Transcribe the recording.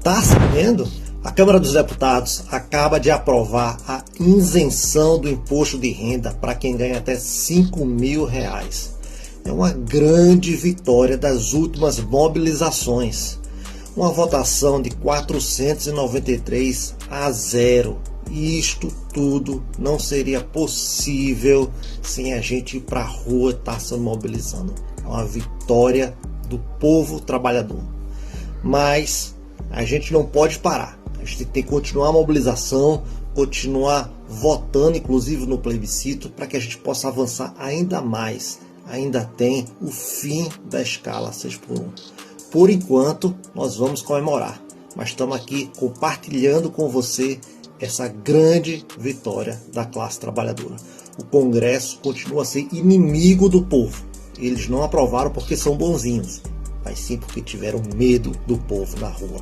está sabendo? A Câmara dos Deputados acaba de aprovar a isenção do imposto de renda para quem ganha até R$5.000. É uma grande vitória das últimas mobilizações. Uma votação de 493 a 0. Isto tudo não seria possível sem a gente ir para a rua estar se mobilizando. É uma vitória do povo trabalhador. Mas a gente não pode parar. A gente tem que continuar a mobilização, continuar votando, inclusive no plebiscito, para que a gente possa avançar ainda mais. Ainda tem o fim da escala 6x1. Por enquanto, nós vamos comemorar, mas estamos aqui compartilhando com você essa grande vitória da classe trabalhadora. O Congresso continua a ser inimigo do povo. Eles não aprovaram porque são bonzinhos, mas sim porque tiveram medo do povo na rua.